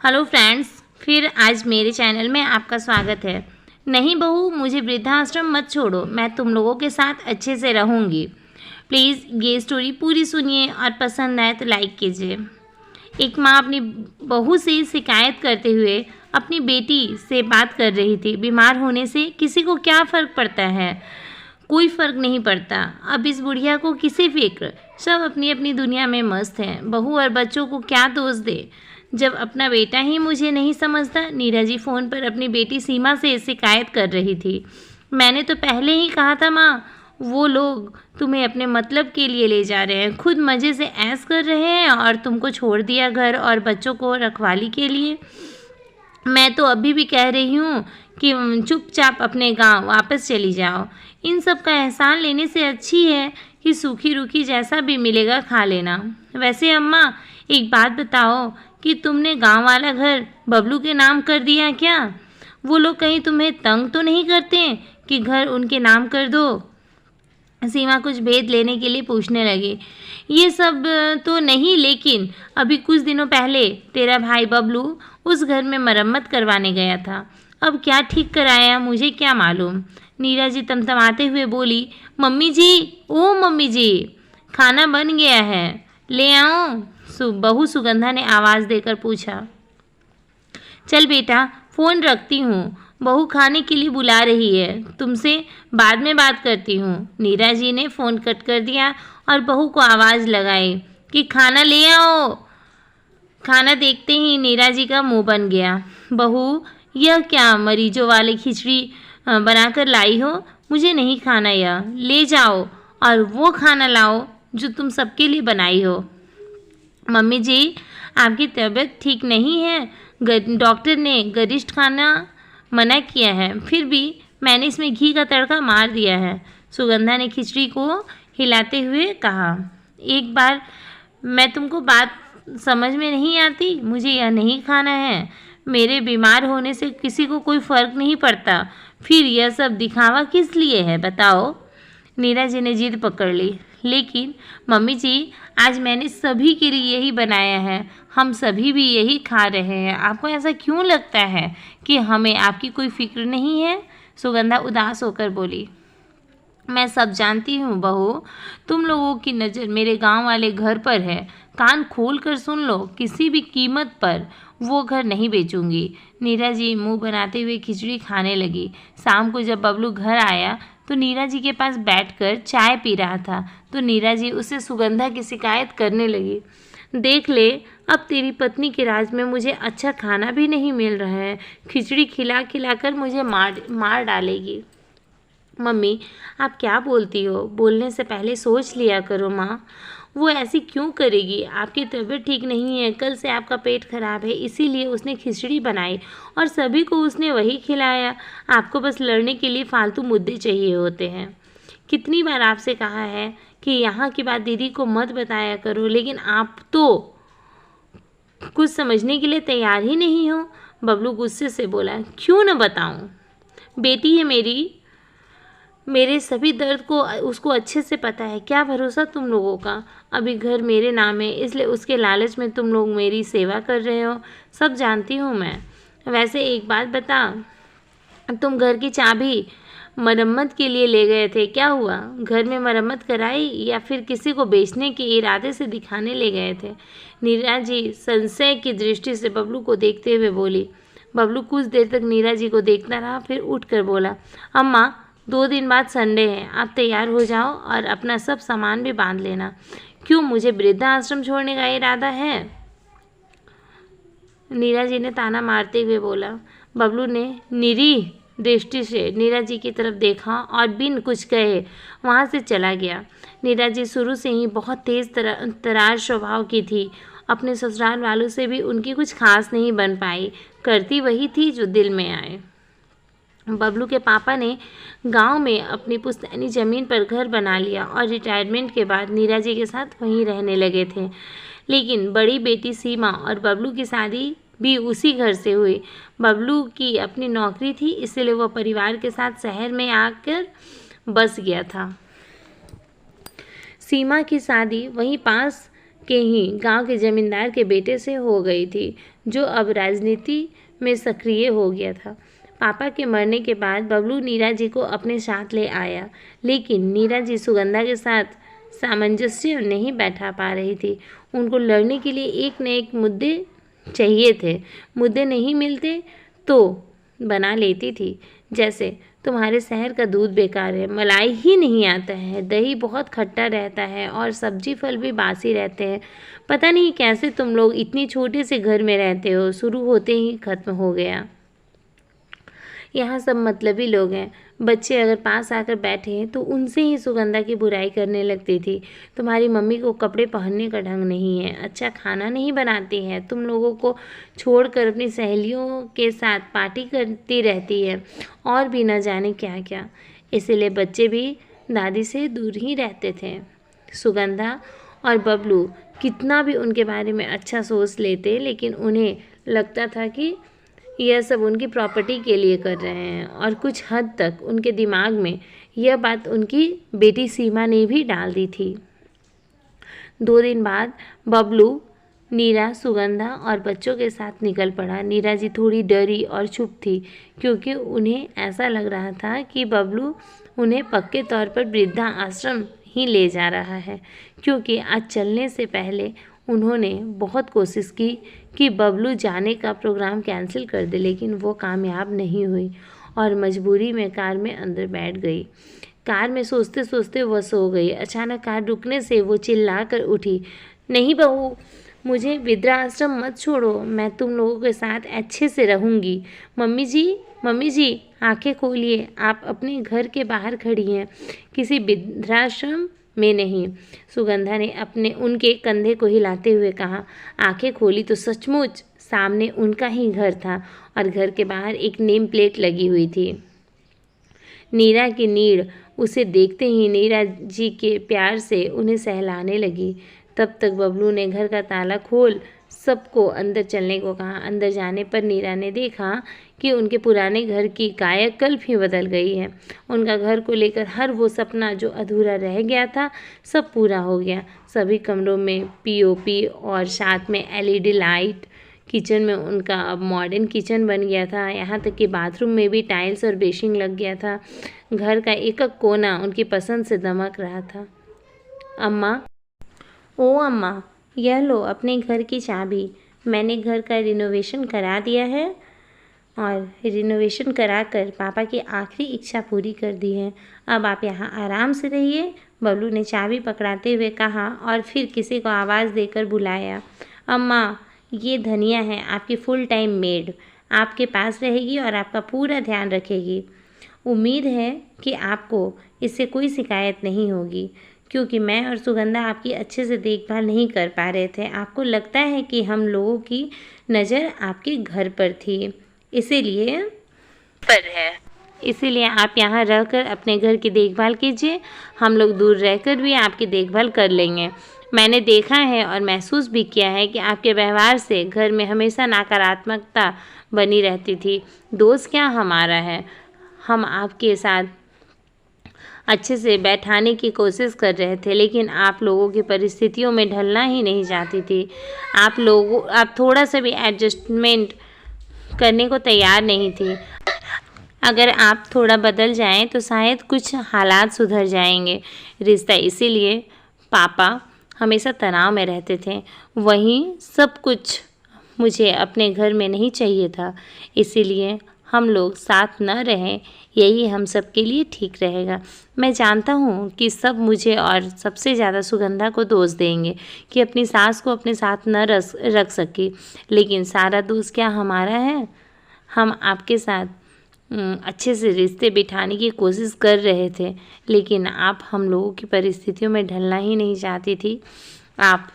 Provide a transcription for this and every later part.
Hello friends, फिर आज मेरे चैनल में आपका स्वागत है। नहीं बहू, मुझे वृद्धाश्रम मत छोड़ो, मैं तुम लोगों के साथ अच्छे से रहूँगी। प्लीज़ ये स्टोरी पूरी सुनिए और पसंद आए तो लाइक कीजिए। एक माँ अपनी बहू से शिकायत करते हुए अपनी बेटी से बात कर रही थी। बीमार होने से किसी को क्या फ़र्क पड़ता है? कोई फ़र्क नहीं पड़ता। अब इस बुढ़िया को किसे फ़िक्र, सब अपनी अपनी दुनिया में मस्त हैं। बहू और बच्चों को क्या दोष दे जब अपना बेटा ही मुझे नहीं समझता। नीरा जी फ़ोन पर अपनी बेटी सीमा से शिकायत कर रही थी। मैंने तो पहले ही कहा था माँ, वो लोग तुम्हें अपने मतलब के लिए ले जा रहे हैं, खुद मज़े से ऐश कर रहे हैं और तुमको छोड़ दिया घर और बच्चों को रखवाली के लिए। मैं तो अभी भी कह रही हूँ कि चुपचाप अपने गांव वापस चली जाओ। इन सब का एहसान लेने से अच्छी है कि सूखी रूखी जैसा भी मिलेगा खा लेना। वैसे अम्मा, एक बात बताओ कि तुमने गांव वाला घर बबलू के नाम कर दिया क्या? वो लोग कहीं तुम्हें तंग तो नहीं करते कि घर उनके नाम कर दो? सीमा कुछ भेद लेने के लिए पूछने लगी। ये सब तो नहीं, लेकिन अभी कुछ दिनों पहले तेरा भाई बबलू उस घर में मरम्मत करवाने गया था। अब क्या ठीक कराया मुझे क्या मालूम। नीरा जी तमतमाते हुए बोली, मम्मी जी, ओ मम्मी जी, खाना बन गया है, ले आओ? बहू सुगंधा ने आवाज़ देकर पूछा। चल बेटा, फ़ोन रखती हूँ, बहू खाने के लिए बुला रही है, तुमसे बाद में बात करती हूँ। नीरा जी ने फ़ोन कट कर दिया और बहू को आवाज़ लगाई कि खाना ले आओ। खाना देखते ही नीरा जी का मुंह बन गया। बहू, यह क्या मरीजों वाली खिचड़ी बनाकर लाई हो? मुझे नहीं खाना, यह ले जाओ और वो खाना लाओ जो तुम सबके लिए बनाई हो। मम्मी जी, आपकी तबीयत ठीक नहीं है, डॉक्टर ने गरिष्ठ खाना मना किया है, फिर भी मैंने इसमें घी का तड़का मार दिया है। सुगंधा ने खिचड़ी को हिलाते हुए कहा। एक बार मैं तुमको बात समझ में नहीं आती? मुझे यह नहीं खाना है। मेरे बीमार होने से किसी को कोई फ़र्क नहीं पड़ता, फिर यह सब दिखावा किस लिए है बताओ? नीरा जी ने जिद पकड़ ली। लेकिन मम्मी जी, आज मैंने सभी के लिए यही बनाया है, हम सभी भी यही खा रहे हैं, आपको ऐसा क्यों लगता है कि हमें आपकी कोई फिक्र नहीं है? सुगंधा उदास होकर बोली। मैं सब जानती हूँ बहू, तुम लोगों की नज़र मेरे गांव वाले घर पर है। कान खोल कर सुन लो, किसी भी कीमत पर वो घर नहीं बेचूंगी। नीरा जी मुँह बनाते हुए खिचड़ी खाने लगी। शाम को जब बबलू घर आया तो नीरा जी के पास बैठकर चाय पी रहा था, तो नीरा जी उसे सुगंधा की शिकायत करने लगी। देख ले, अब तेरी पत्नी के राज में मुझे अच्छा खाना भी नहीं मिल रहा है, खिचड़ी खिला खिलाकर मुझे मार डालेगी। मम्मी, आप क्या बोलती हो? बोलने से पहले सोच लिया करो माँ। वो ऐसी क्यों करेगी? आपकी तबीयत ठीक नहीं है, कल से आपका पेट खराब है, इसीलिए उसने खिचड़ी बनाई और सभी को उसने वही खिलाया। आपको बस लड़ने के लिए फालतू मुद्दे चाहिए होते हैं। कितनी बार आपसे कहा है कि यहाँ की बात दीदी को मत बताया करो, लेकिन आप तो कुछ समझने के लिए तैयार ही नहीं हो। बबलू गुस्से से बोला। क्यों न बताऊँ? बेटी है मेरी, मेरे सभी दर्द को उसको अच्छे से पता है। क्या भरोसा तुम लोगों का? अभी घर मेरे नाम है, इसलिए उसके लालच में तुम लोग मेरी सेवा कर रहे हो, सब जानती हूँ मैं। वैसे एक बात बता, तुम घर की चाबी मरम्मत के लिए ले गए थे, क्या हुआ? घर में मरम्मत कराई या फिर किसी को बेचने के इरादे से दिखाने ले गए थे? नीरा जी संशय की दृष्टि से बबलू को देखते हुए बोली। बबलू कुछ देर तक नीरा जी को देखता रहा, फिर उठकर बोला, अम्मा, 2 दिन बाद संडे है, आप तैयार हो जाओ और अपना सब सामान भी बांध लेना। क्यों, मुझे वृद्धाश्रम छोड़ने का इरादा है? नीरा जी ने ताना मारते हुए बोला। बबलू ने निरीह दृष्टि से नीरा जी की तरफ देखा और बिन कुछ कहे वहाँ से चला गया। नीरा जी शुरू से ही बहुत तेज़ तरार स्वभाव की थी। अपने ससुराल वालों से भी उनकी कुछ खास नहीं बन पाई, करती वही थी जो दिल में आए। बबलू के पापा ने गांव में अपनी पुश्तैनी ज़मीन पर घर बना लिया और रिटायरमेंट के बाद नीरा जी के साथ वहीं रहने लगे थे। लेकिन बड़ी बेटी सीमा और बबलू की शादी भी उसी घर से हुई। बबलू की अपनी नौकरी थी, इसलिए वह परिवार के साथ शहर में आकर बस गया था। सीमा की शादी वहीं पास के ही गांव के जमींदार के बेटे से हो गई थी, जो अब राजनीति में सक्रिय हो गया था। पापा के मरने के बाद बबलू नीरा जी को अपने साथ ले आया, लेकिन नीरा जी सुगंधा के साथ सामंजस्य नहीं बैठा पा रही थी। उनको लड़ने के लिए एक न एक मुद्दे चाहिए थे। मुद्दे नहीं मिलते तो बना लेती थी, जैसे तुम्हारे शहर का दूध बेकार है, मलाई ही नहीं आता है, दही बहुत खट्टा रहता है और सब्जी फल भी बासी रहते हैं। पता नहीं कैसे तुम लोग इतनी छोटे से घर में रहते हो, शुरू होते ही खत्म हो गया। यहाँ सब मतलबी लोग हैं। बच्चे अगर पास आकर बैठे तो उनसे ही सुगंधा की बुराई करने लगती थी। तुम्हारी मम्मी को कपड़े पहनने का ढंग नहीं है, अच्छा खाना नहीं बनाती है, तुम लोगों को छोड़कर अपनी सहेलियों के साथ पार्टी करती रहती है और भी न जाने क्या क्या। इसीलिए बच्चे भी दादी से दूर ही रहते थे। सुगंधा और बबलू कितना भी उनके बारे में अच्छा सोच लेते, लेकिन उन्हें लगता था कि यह सब उनकी प्रॉपर्टी के लिए कर रहे हैं, और कुछ हद तक उनके दिमाग में यह बात उनकी बेटी सीमा ने भी डाल दी थी। 2 दिन बाद बबलू, नीरा, सुगंधा और बच्चों के साथ निकल पड़ा। नीरा जी थोड़ी डरी और चुप थी, क्योंकि उन्हें ऐसा लग रहा था कि बबलू उन्हें पक्के तौर पर वृद्धा आश्रम ही ले जा रहा है। क्योंकि आज चलने से पहले उन्होंने बहुत कोशिश की कि बबलू जाने का प्रोग्राम कैंसिल कर दे, लेकिन वो कामयाब नहीं हुई और मजबूरी में कार में अंदर बैठ गई। कार में सोचते सोचते वह सो गई। अचानक कार रुकने से वो चिल्ला कर उठी, नहीं बहू, मुझे वृद्धाश्रम मत छोड़ो, मैं तुम लोगों के साथ अच्छे से रहूँगी। मम्मी जी आंखें खोलिए, आप अपने घर के बाहर खड़ी हैं, किसी वृद्धाश्रम में नहीं। सुगंधा ने उनके कंधे को हिलाते हुए कहा। आंखें खोली तो सचमुच सामने उनका ही घर था और घर के बाहर एक नेम प्लेट लगी हुई थी। नीरा की नीड़ उसे देखते ही नीरा जी के प्यार से उन्हें सहलाने लगी। तब तक बबलू ने घर का ताला खोल सबको अंदर चलने को कहा। अंदर जाने पर नीरा ने देखा कि उनके पुराने घर की कायाकल्प ही बदल गई है। उनका घर को लेकर हर वो सपना जो अधूरा रह गया था, सब पूरा हो गया। सभी कमरों में पीओपी और साथ में एलईडी लाइट। किचन में उनका अब मॉडर्न किचन बन गया था, यहाँ तक कि बाथरूम में भी टाइल्स और बेसिन लग गया था। घर का एक एक कोना उनकी पसंद से दमक रहा था। अम्मा, यह लो अपने घर की चाबी। मैंने घर का रिनोवेशन करा दिया है और रिनोवेशन कराकर पापा की आखिरी इच्छा पूरी कर दी है। अब आप यहाँ आराम से रहिए। बबलू ने चाबी पकड़ाते हुए कहा और फिर किसी को आवाज़ देकर बुलाया। अम्मा, ये धनिया है, आपकी फुल टाइम मेड, आपके पास रहेगी और आपका पूरा ध्यान रखेगी। उम्मीद है कि आपको इससे कोई शिकायत नहीं होगी, क्योंकि मैं और सुगंधा आपकी अच्छे से देखभाल नहीं कर पा रहे थे। आपको लगता है कि हम लोगों की नज़र आपके घर पर थी, इसीलिए आप यहाँ रहकर अपने घर की देखभाल कीजिए। हम लोग दूर रहकर भी आपकी देखभाल कर लेंगे। मैंने देखा है और महसूस भी किया है कि आपके व्यवहार से घर में हमेशा नकारात्मकता बनी रहती थी। दोष क्या हमारा है, हम आपके साथ अच्छे से बैठाने की कोशिश कर रहे थे, लेकिन आप लोगों की परिस्थितियों में ढलना ही नहीं चाहती थी। आप थोड़ा सा भी एडजस्टमेंट करने को तैयार नहीं थी। अगर आप थोड़ा बदल जाएं तो शायद कुछ हालात सुधर जाएंगे। रिश्ता इसीलिए पापा हमेशा तनाव में रहते थे। वहीं सब कुछ मुझे अपने घर में नहीं चाहिए था, इसीलिए हम लोग साथ न रहें, यही हम सब के लिए ठीक रहेगा। मैं जानता हूँ कि सब मुझे और सबसे ज़्यादा सुगंधा को दोष देंगे कि अपनी सास को अपने साथ न रख सकी, लेकिन सारा दोष क्या हमारा है? हम आपके साथ अच्छे से रिश्ते बिठाने की कोशिश कर रहे थे, लेकिन आप हम लोगों की परिस्थितियों में ढलना ही नहीं चाहती थी। आप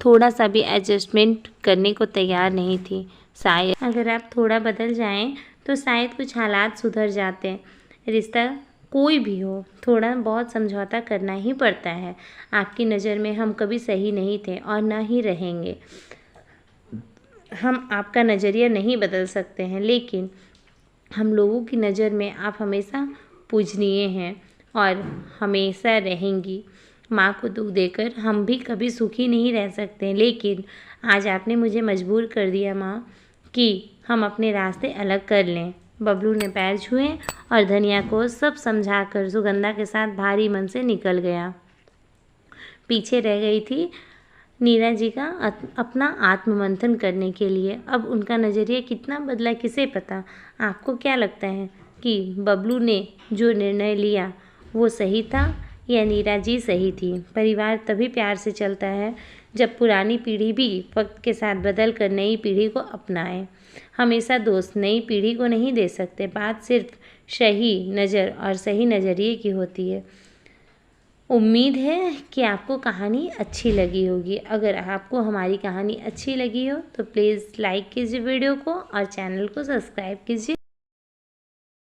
थोड़ा सा भी एडजस्टमेंट करने को तैयार नहीं थी। शायद अगर आप थोड़ा बदल जाएं तो शायद कुछ हालात सुधर जाते। रिश्ता कोई भी हो, थोड़ा बहुत समझौता करना ही पड़ता है। आपकी नज़र में हम कभी सही नहीं थे और ना ही रहेंगे। हम आपका नज़रिया नहीं बदल सकते हैं, लेकिन हम लोगों की नज़र में आप हमेशा पूजनीय हैं और हमेशा रहेंगी। माँ को दुख देकर हम भी कभी सुखी नहीं रह सकते, लेकिन आज आपने मुझे मजबूर कर दिया माँ कि हम अपने रास्ते अलग कर लें। बबलू ने पैर छुए और धनिया को सब समझाकर सुगंधा के साथ भारी मन से निकल गया। पीछे रह गई थी नीरा जी का अपना आत्ममंथन करने के लिए। अब उनका नज़रिया कितना बदला किसे पता। आपको क्या लगता है कि बबलू ने जो निर्णय लिया वो सही था या नीरा जी सही थी? परिवार तभी प्यार से चलता है जब पुरानी पीढ़ी भी वक्त के साथ बदल कर नई पीढ़ी को अपनाए। हमेशा दोस्त नई पीढ़ी को नहीं दे सकते, बात सिर्फ सही नज़र और सही नज़रिए की होती है। उम्मीद है कि आपको कहानी अच्छी लगी होगी। अगर आपको हमारी कहानी अच्छी लगी हो तो प्लीज़ लाइक कीजिए वीडियो को और चैनल को सब्सक्राइब कीजिए।